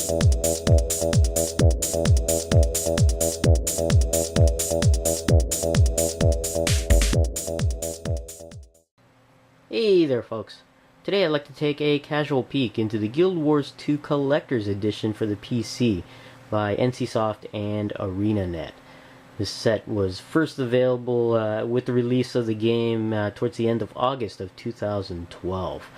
Hey there folks, today I'd like to take a casual peek into the Guild Wars 2 Collector's Edition for the PC by NCSoft and ArenaNet. This set was first available with the release of the game towards the end of August of 2012.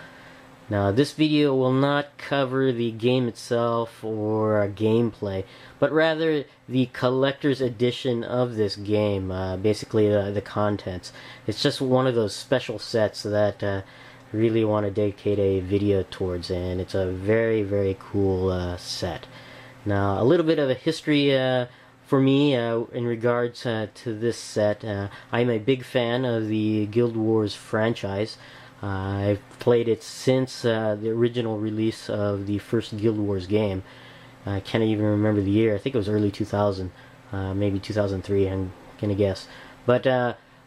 Now this video will not cover the game itself or gameplay, but rather the collector's edition of this game, basically the contents. It's just one of those special sets that I really want to dedicate a video towards, and it's a very, very cool set. Now a little bit of a history for me in regards to this set. I'm a big fan of the Guild Wars franchise. I've played it since the original release of the first Guild Wars game. I can't even remember the year. I think it was early 2000, maybe 2003, I'm gonna guess. But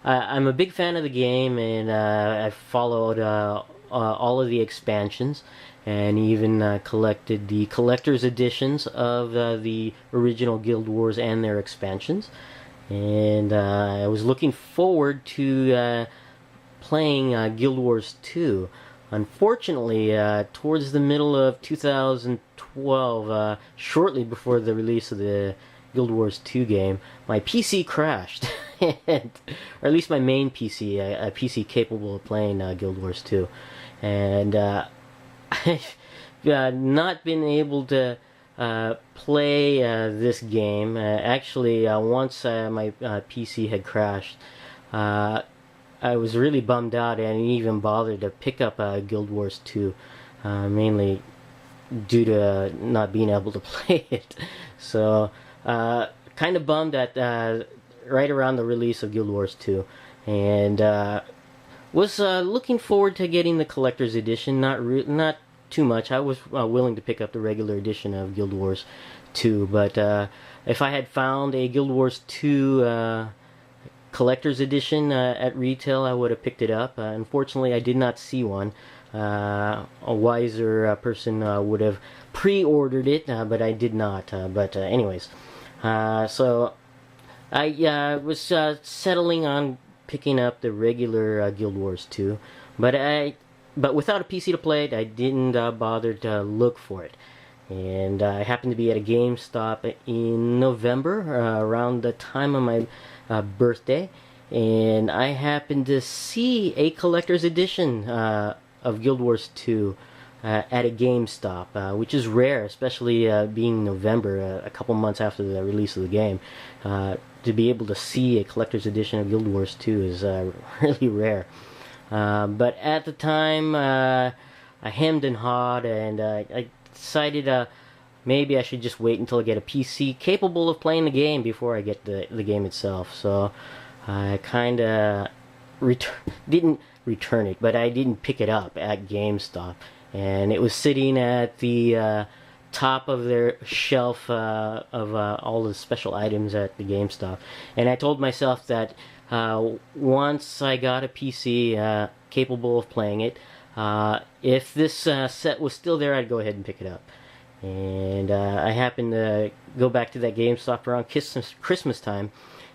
I'm a big fan of the game, and I followed all of the expansions, and even collected the collector's editions of the original Guild Wars and their expansions. And I was looking forward to playing Guild Wars 2. Unfortunately, towards the middle of 2012, shortly before the release of the Guild Wars 2 game, my PC crashed. Or at least my main PC, a PC capable of playing Guild Wars 2. And I've not been able to play this game. Actually, once my PC had crashed, I was really bummed out and even bothered to pick up Guild Wars 2, mainly due to not being able to play it. So, kind of bummed at right around the release of Guild Wars 2, and was looking forward to getting the collector's edition. Not too much. I was willing to pick up the regular edition of Guild Wars 2, but if I had found a Guild Wars 2 collector's edition at retail, I would have picked it up. Unfortunately, I did not see one. A wiser person would have pre-ordered it, but I did not. But anyways, so I was settling on picking up the regular Guild Wars 2, but without a PC to play it, I didn't bother to look for it. And I happened to be at a GameStop in November, around the time of my birthday, and I happened to see a collector's edition of Guild Wars 2 at a GameStop, which is rare, especially being November, a couple months after the release of the game. To be able to see a collector's edition of Guild Wars 2 is really rare. But at the time, I hemmed and hawed, and I decided maybe I should just wait until I get a PC capable of playing the game before I get the game itself. So I kind of didn't return it, but I didn't pick it up at GameStop, and it was sitting at the top of their shelf of all the special items at the GameStop. And I told myself that once I got a PC capable of playing it, if this set was still there, I'd go ahead and pick it up. And I happened to go back to that GameStop around Christmas time,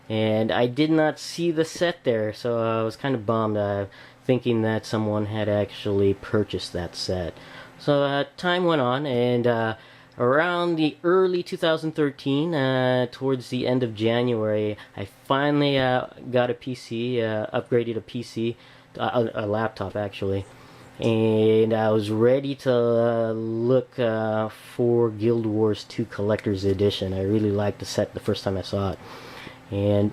and I did not see the set there, so I was kind of bummed, thinking that someone had actually purchased that set. So time went on, and around the early 2013, towards the end of January, I finally got a PC, upgraded a PC, a laptop actually. And I was ready to look for Guild Wars 2 Collector's Edition. I really liked the set the first time I saw it. And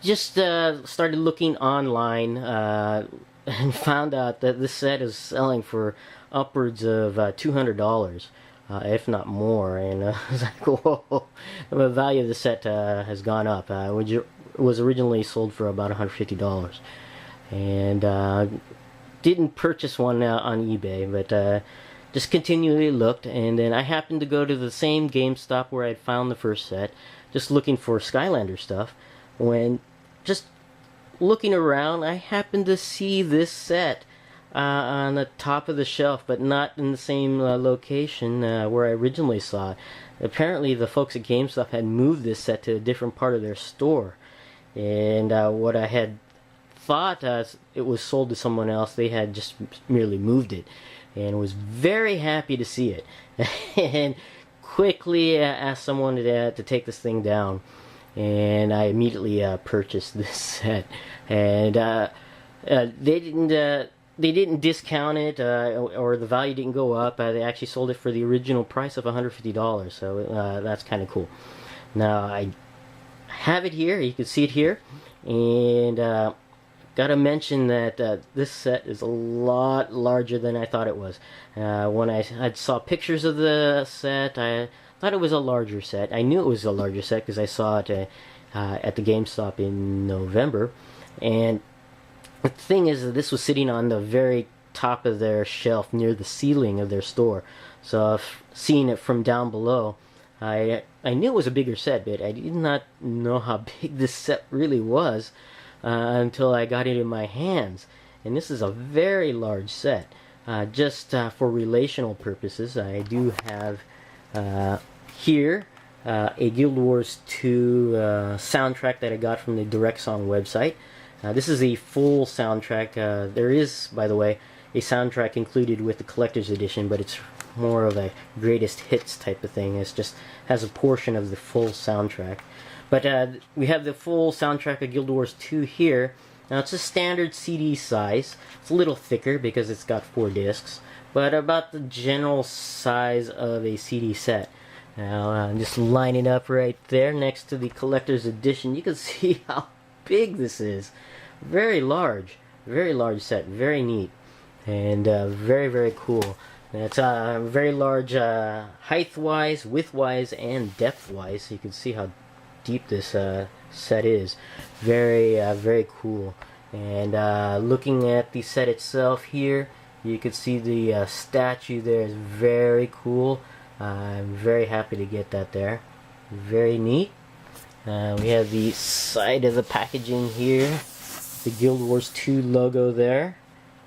just started looking online and found out that this set is selling for upwards of $200, if not more. And I was like, whoa, the value of the set has gone up. It was originally sold for about $150. And didn't purchase one on eBay, but just continually looked, and then I happened to go to the same GameStop where I'd found the first set, just looking for Skylander stuff. When just looking around, I happened to see this set on the top of the shelf, but not in the same location where I originally saw it. Apparently, the folks at GameStop had moved this set to a different part of their store, and what I had thought it was sold to someone else, they had just merely moved it, and was very happy to see it, and quickly asked someone to take this thing down, and I immediately purchased this set, and they didn't discount it, or the value didn't go up. They actually sold it for the original price of $150, so that's kind of cool. Now, I have it here, you can see it here, and gotta mention that this set is a lot larger than I thought it was. When I saw pictures of the set, I thought it was a larger set. I knew it was a larger set because I saw it at the GameStop in November, and the thing is that this was sitting on the very top of their shelf near the ceiling of their store. So seeing it from down below, I knew it was a bigger set, but I did not know how big this set really was until I got it in my hands. And this is a very large set. Just for relational purposes, I do have here a Guild Wars 2 soundtrack that I got from the DirectSong website. This is a full soundtrack. There is, by the way, a soundtrack included with the collector's edition, but it's more of a greatest hits type of thing. It just has a portion of the full soundtrack. But we have the full soundtrack of Guild Wars 2 here. Now, it's a standard CD size. It's a little thicker because it's got 4 discs, but about the general size of a CD set. Now, just line it up right there next to the collector's edition. You can see how big this is. Very large set, very neat, and very, very cool. And it's very large height-wise, width-wise, and depth-wise. You can see how deep this set is. Very, very cool. And looking at the set itself here, you can see the statue there is very cool. I'm very happy to get that there. Very neat. We have the side of the packaging here. The Guild Wars 2 logo there.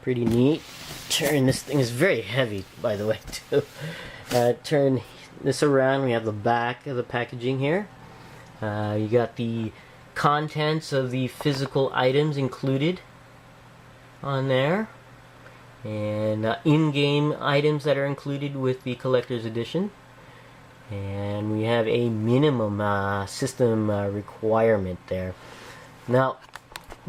Pretty neat. Turn, this thing is very heavy, by the way, too. Turn this around. We have the back of the packaging here. You got the contents of the physical items included on there. And in-game items that are included with the collector's edition. And we have a minimum system requirement there. Now,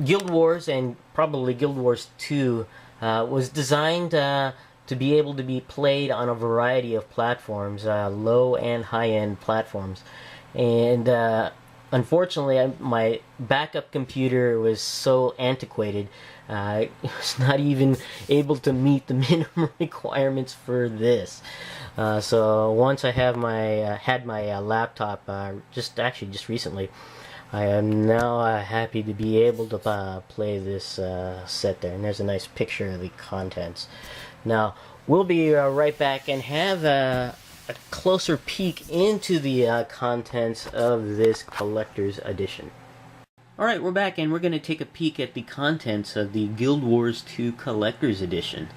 Guild Wars, and probably Guild Wars 2, was designed to be able to be played on a variety of platforms, low and high-end platforms. And unfortunately, my backup computer was so antiquated, it was not even able to meet the minimum requirements for this. So once I have had my laptop, just recently, I am now happy to be able to play this set there. And there's a nice picture of the contents. Now, we'll be right back and have a closer peek into the contents of this collector's edition. Alright, we're back and we're going to take a peek at the contents of the Guild Wars 2 collector's edition.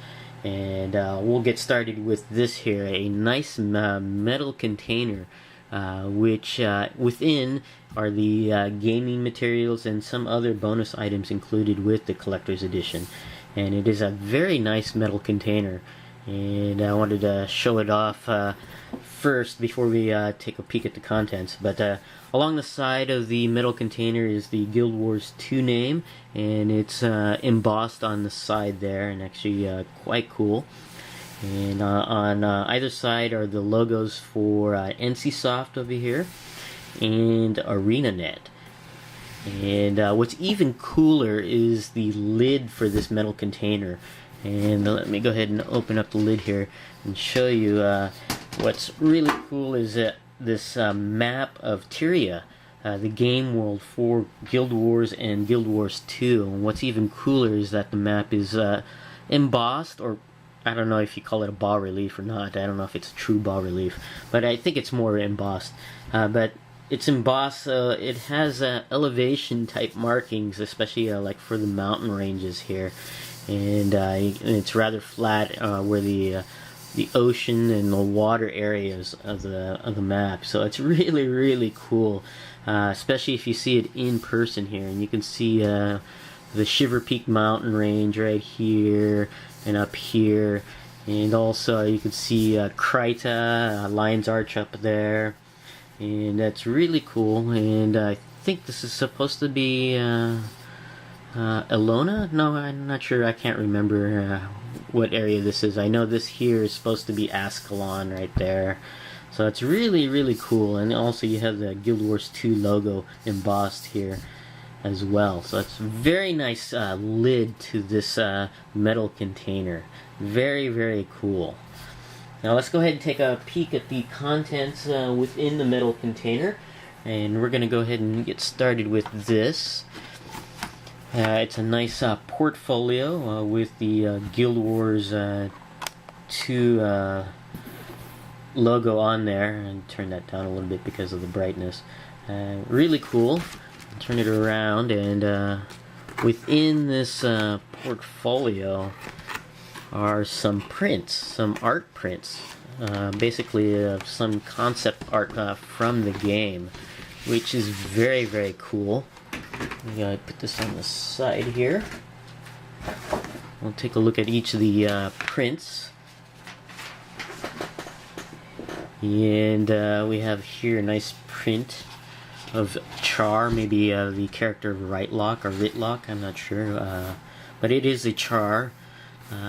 And we'll get started with this here, a nice metal container, which within are the gaming materials and some other bonus items included with the collector's edition. And it is a very nice metal container, and I wanted to show it off first before we take a peek at the contents. But along the side of the metal container is the Guild Wars 2 name, and it's embossed on the side there, and actually quite cool. And on either side are the logos for NCSoft over here and ArenaNet. And what's even cooler is the lid for this metal container. And let me go ahead and open up the lid here and show you what's really cool is this map of Tyria, the game world for Guild Wars and Guild Wars 2. And what's even cooler is that the map is embossed, or I don't know if you call it a bas relief or not. I don't know if it's a true bas relief, but I think it's more embossed. But it's embossed, it has elevation type markings, especially like for the mountain ranges here. and it's rather flat where the ocean and the water areas of the map. So it's really cool, especially if you see it in person here, and you can see the Shiver Peak mountain range right here and up here, and also you can see Kryta, Lion's Arch up there, and that's really cool. And I think this is supposed to be Elona? No, I'm not sure. I can't remember what area this is. I know this here is supposed to be Ascalon right there. So it's really cool. And also you have the Guild Wars 2 logo embossed here as well. So it's a very nice lid to this metal container. Very cool. Now let's go ahead and take a peek at the contents within the metal container. And we're going to go ahead and get started with this. It's a nice portfolio with the Guild Wars 2 logo on there, and turn that down a little bit because of the brightness. Really cool. Turn it around, and within this portfolio are some prints, some art prints, basically some concept art from the game, which is very cool. I'm going to put this on the side here. We'll take a look at each of the prints. And we have here a nice print of Char, maybe the character of Rightlock or Ritlock, I'm not sure. But it is a Char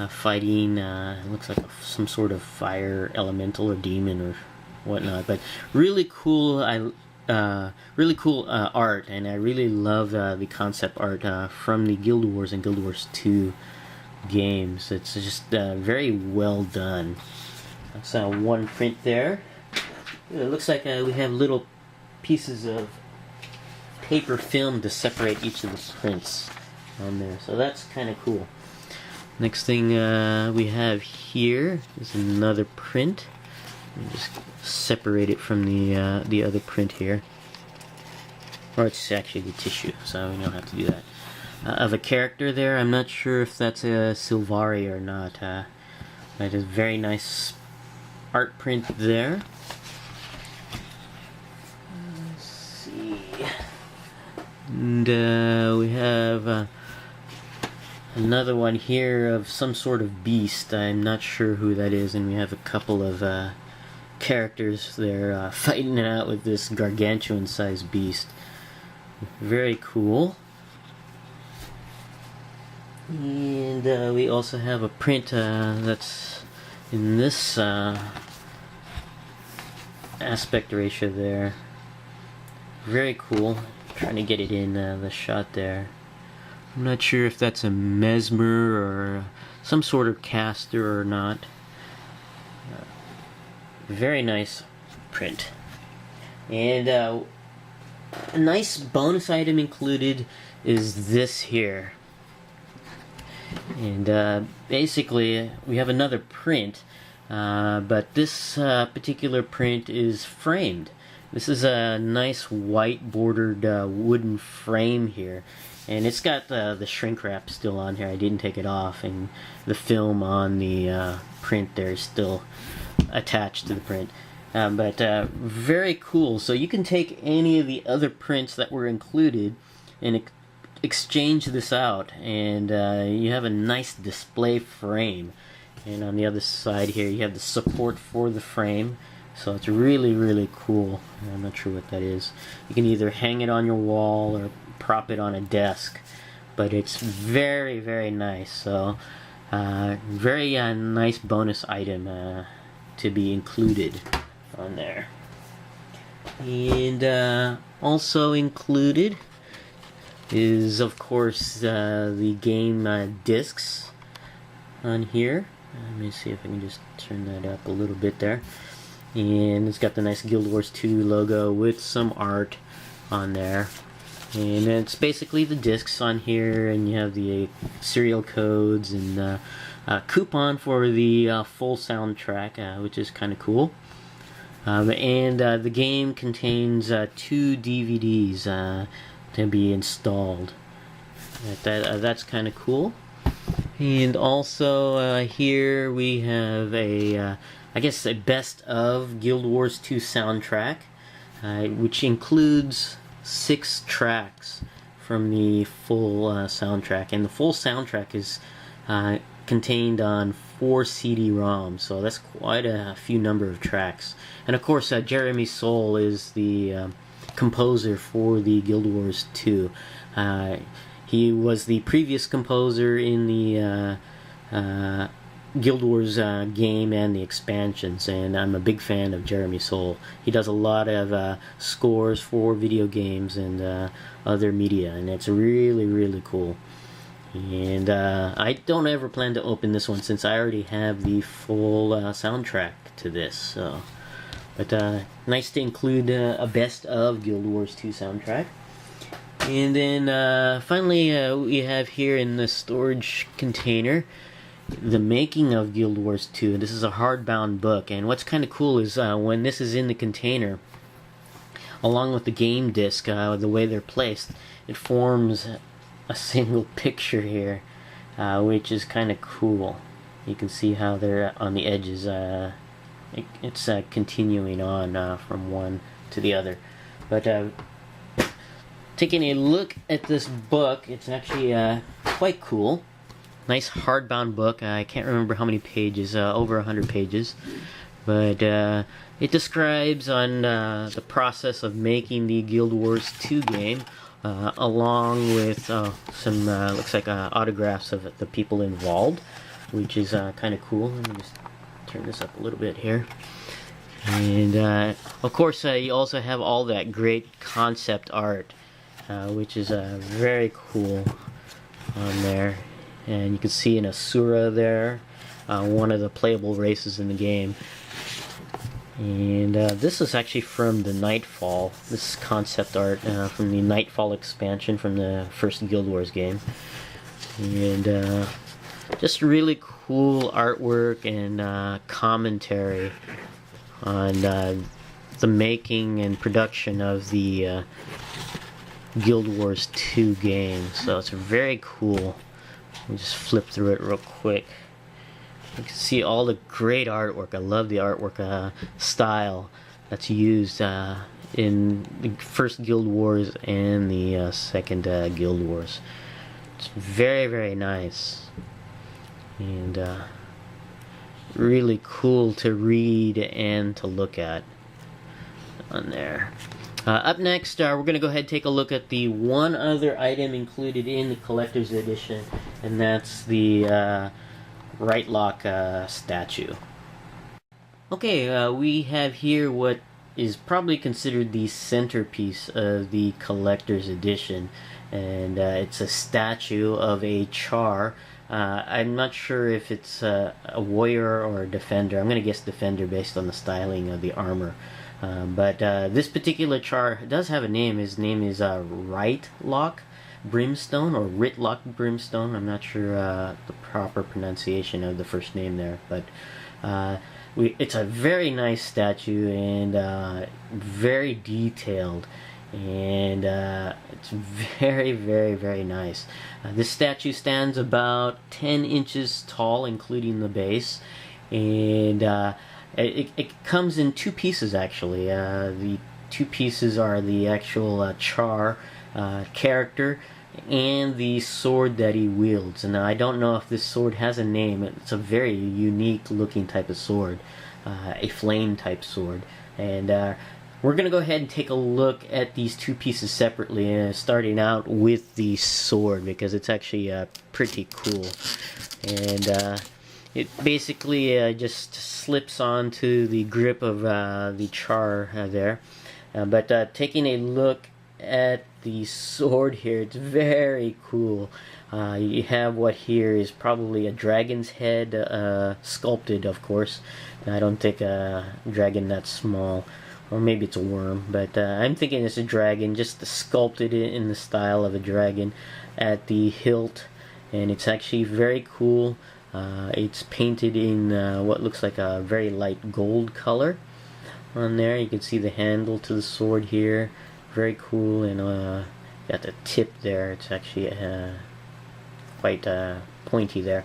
fighting, it looks like some sort of fire elemental or demon or whatnot. But really cool. Really cool art, and I really love the concept art from the Guild Wars and Guild Wars 2 games. It's just very well done. That's one print there. It looks like we have little pieces of paper film to separate each of the prints on there, so that's kind of cool. Next thing we have here is another print. Just separate it from the other print here, or it's actually the tissue, so we don't have to do that. Of a character there, I'm not sure if that's a Sylvari or not. That is very nice art print there. Let's see, and we have another one here of some sort of beast. I'm not sure who that is, and we have a couple of characters there fighting it out with this gargantuan sized beast. Very cool. And we also have a print that's in this aspect ratio there. Very cool. Trying to get it in the shot there. I'm not sure if that's a Mesmer or some sort of caster or not. Very nice print. And a nice bonus item included is this here. And basically we have another print, but this particular print is framed. This is a nice white bordered wooden frame here, and it's got the shrink wrap still on here. I didn't take it off, and the film on the print there is still attached to the print. But very cool. So you can take any of the other prints that were included and exchange this out, and you have a nice display frame. And on the other side here you have the support for the frame, so it's really cool. I'm not sure what that is. You can either hang it on your wall or prop it on a desk, but it's very nice. So very nice bonus item to be included on there. And also included is, of course, the game discs on here. Let me see if I can just turn that up a little bit there. And it's got the nice Guild Wars 2 logo with some art on there. And it's basically the discs on here, and you have the serial codes and a coupon for the full soundtrack, which is kind of cool. And the game contains 2 DVDs to be installed. That's kind of cool. And also here we have a, I guess, a best of Guild Wars 2 soundtrack, which includes 6 tracks from the full soundtrack. And the full soundtrack is contained on 4 CD-ROMs, so that's quite a few number of tracks. And of course, Jeremy Soule is the composer for the Guild Wars 2. He was the previous composer in the Guild Wars game and the expansions, and I'm a big fan of Jeremy Soule. He does a lot of scores for video games and other media, and it's really, really cool. And I don't ever plan to open this one since I already have the full soundtrack to this. So, but nice to include a best of Guild Wars 2 soundtrack. And then finally we have here in the storage container the making of Guild Wars 2. This is a hardbound book, and what's kind of cool is when this is in the container, along with the game disc, the way they're placed, it forms a single picture here, which is kind of cool. You can see how they're on the edges. It's continuing on from one to the other. But taking a look at this book, it's actually quite cool. Nice hardbound book. I can't remember how many pages, over 100 pages. But it describes on the process of making the Guild Wars 2 game, along with some, looks like autographs of the people involved, which is kind of cool. Let me just turn this up a little bit here. And of course, you also have all that great concept art, which is very cool on there. And you can see an Asura there, one of the playable races in the game. And this is actually from the Nightfall. This is concept art from the Nightfall expansion from the first Guild Wars game. And just really cool artwork and commentary on the making and production of the Guild Wars 2 game. So it's very cool. Let me just flip through it real quick. You can see all the great artwork. I love the artwork style that's used in the first Guild Wars and the second Guild Wars. It's very, very nice. And really cool to read and to look at on there. Up next, we're going to go ahead and take a look at the one other item included in the collector's edition, and that's the Rightlock statue. Okay, we have here what is probably considered the centerpiece of the collector's edition, and it's a statue of a Char. I'm not sure if it's a warrior or a defender. I'm going to guess defender based on the styling of the armor. But this particular Char does have a name. His name is Rightlock Brimstone, or Ritlock Brimstone. I'm not sure the proper pronunciation of the first name there, but it's a very nice statue and very detailed, and it's very, very, very nice. This statue stands about 10 inches tall, including the base, and it comes in 2 pieces actually. The 2 pieces are the actual Char character and the sword that he wields. And I don't know if this sword has a name. It's a very unique looking type of sword, a flame type sword. And we're going to go ahead and take a look at these 2 pieces separately, starting out with the sword, because it's actually pretty cool. And it basically just slips onto the grip of the Char there. But taking a look at the sword here, it's very cool. You have what here is probably a dragon's head, sculpted, of course. I don't think a dragon that small, or maybe it's a worm, but I'm thinking it's a dragon, just sculpted in the style of a dragon at the hilt, and it's actually very cool. It's painted in what looks like a very light gold color on there. You can see the handle to the sword here, very cool, and got the tip there. It's actually quite pointy there,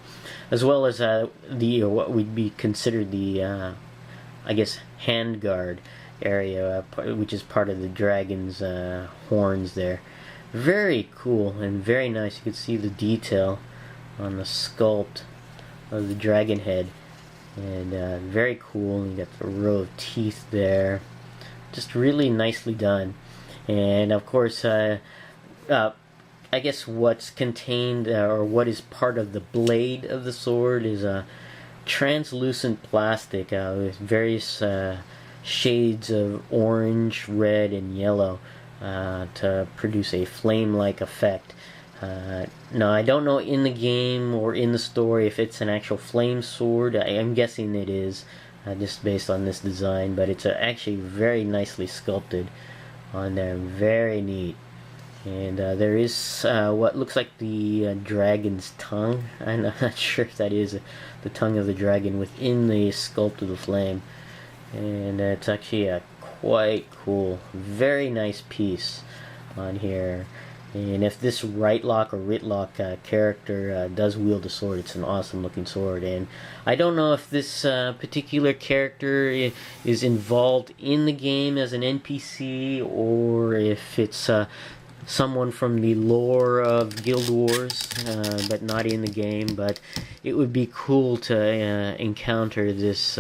as well as the what would be considered the I guess handguard area, which is part of the dragon's horns there. Very cool and very nice. You can see the detail on the sculpt of the dragon head, and very cool. You got the row of teeth there, just really nicely done. And of course, I guess what's contained or what is part of the blade of the sword is a translucent plastic with various shades of orange, red, and yellow to produce a flame-like effect. Now, I don't know in the game or in the story if it's an actual flame sword. I'm guessing it is, just based on this design, but it's actually very nicely sculpted on there. Very neat. And there is what looks like the dragon's tongue. I'm not sure if that is the tongue of the dragon within the sculpt of the flame. And it's actually quite cool. Very nice piece on here. And if this Rightlock or Rytlock character does wield a sword, it's an awesome looking sword. And I don't know if this particular character is involved in the game as an NPC, or if it's someone from the lore of Guild Wars, but not in the game. But it would be cool to encounter this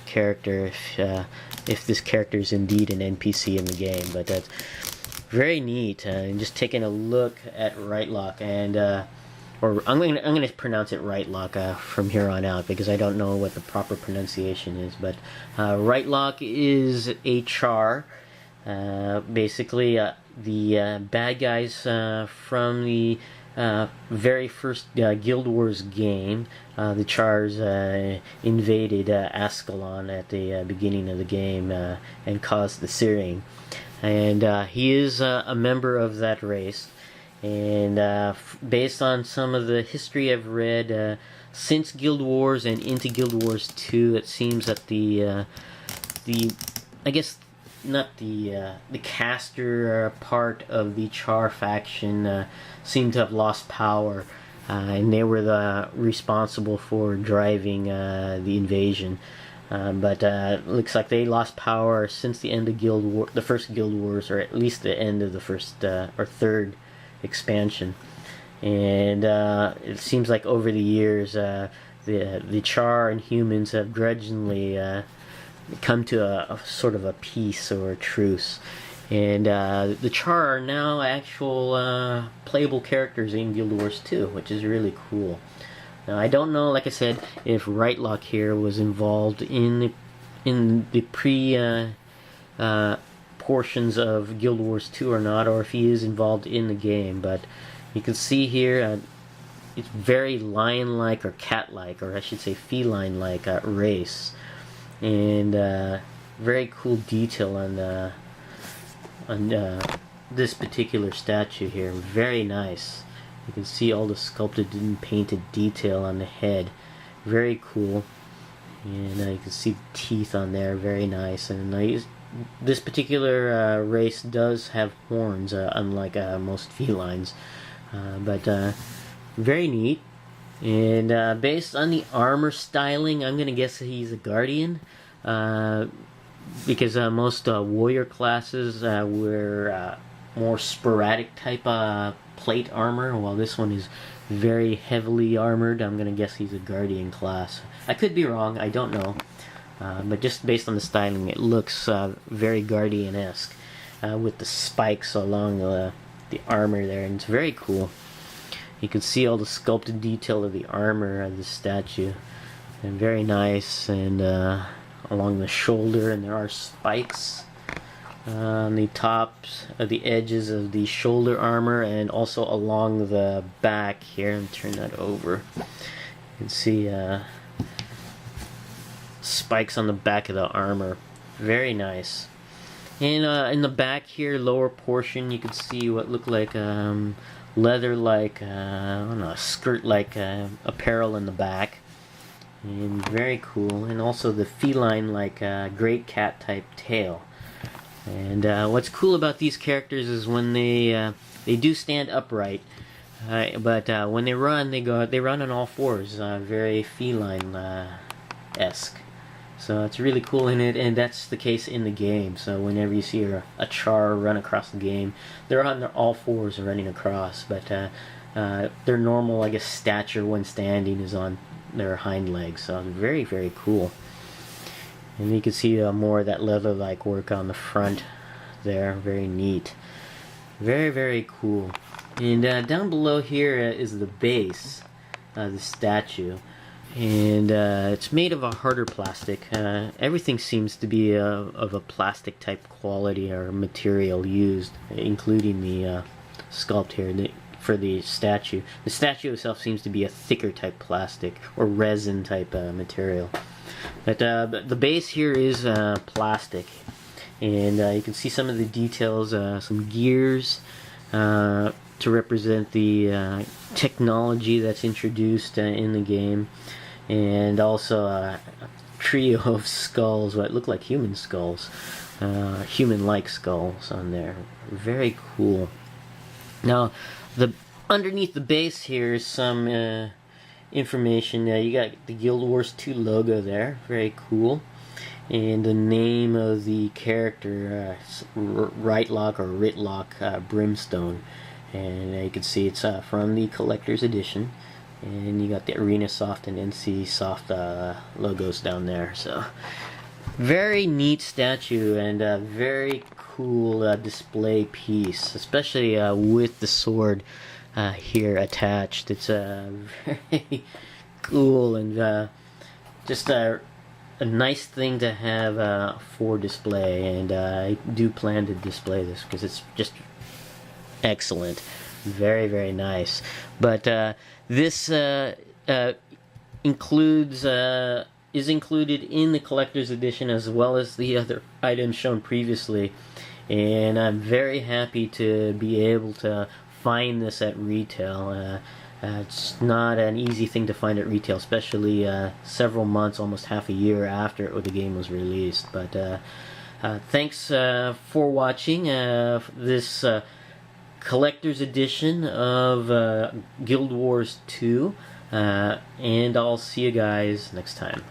character if this character is indeed an NPC in the game. But that's very neat. And just taking a look at Rightlock, and or I'm going to pronounce it Rightlock from here on out, because I don't know what the proper pronunciation is. But Rightlock is a char. Basically, the bad guys from the very first Guild Wars game. The chars invaded Ascalon at the beginning of the game and caused the searing. And he is a member of that race. And based on some of the history I've read, since Guild Wars and into Guild Wars 2, it seems that the I guess not the caster part of the Char faction seemed to have lost power, and they were responsible for driving the invasion. But looks like they lost power since the end of the first Guild Wars, or at least the end of the first or third expansion. And it seems like over the years, the Char and humans have grudgingly come to a sort of a peace or a truce. And the Char are now actual playable characters in Guild Wars 2, which is really cool. Now, I don't know, like I said, if Rightlock here was involved in the pre portions of Guild Wars 2 or not, or if he is involved in the game. But you can see here, it's very lion-like or cat-like, or I should say feline-like race, and very cool detail on this particular statue here. Very nice. You can see all the sculpted and painted detail on the head. Very cool. And you can see the teeth on there. Very nice. And this particular race does have horns, unlike most felines. But very neat. And based on the armor styling, I'm going to guess that he's a guardian. Because most warrior classes wear more sporadic type plate armor, while this one is very heavily armored. I'm gonna guess he's a guardian class. I could be wrong, I don't know, but just based on the styling, it looks very guardian-esque, with the spikes along the armor there, and it's very cool. You can see all the sculpted detail of the armor of the statue, and very nice. And along the shoulder, and there are spikes on the tops of the edges of the shoulder armor, and also along the back here. And turn that over. You can see spikes on the back of the armor. Very nice. And in the back here, lower portion, you can see what look like leather-like, I don't know, skirt-like apparel in the back. And very cool. And also the feline-like great cat type tail. And what's cool about these characters is when they do stand upright, But when they run, they run on all fours, very feline esque. So it's really cool in it, and that's the case in the game. So whenever you see a char run across the game, they're on their all fours running across. But their normal, I guess, stature when standing is on their hind legs. So it's very, very cool. And you can see more of that leather-like work on the front there. Very neat. Very, very cool. And down below here is the base, the statue. And it's made of a harder plastic. Everything seems to be of a plastic type quality or material used, including the sculpt here for the statue. The statue itself seems to be a thicker type plastic or resin type material. But the base here is plastic, and you can see some of the details, some gears to represent the technology that's introduced in the game, and also a trio of skulls, what look like human skulls, human-like skulls on there. Very cool. Now, underneath the base here is some information. You got the Guild Wars 2 logo there, very cool, and the name of the character, Rytlock or Rytlock Brimstone, and you can see it's from the collector's edition, and you got the Arena Soft and NC Soft logos down there. So very neat statue, and a very cool display piece, especially with the sword here attached. It's very cool, and just a nice thing to have for display, and I do plan to display this because it's just excellent. Very, very nice. But this includes is included in the collector's edition as well as the other items shown previously, and I'm very happy to be able to find this at retail. It's not an easy thing to find at retail, especially several months, almost half a year after the game was released. But thanks for watching this collector's edition of Guild Wars 2, and I'll see you guys next time.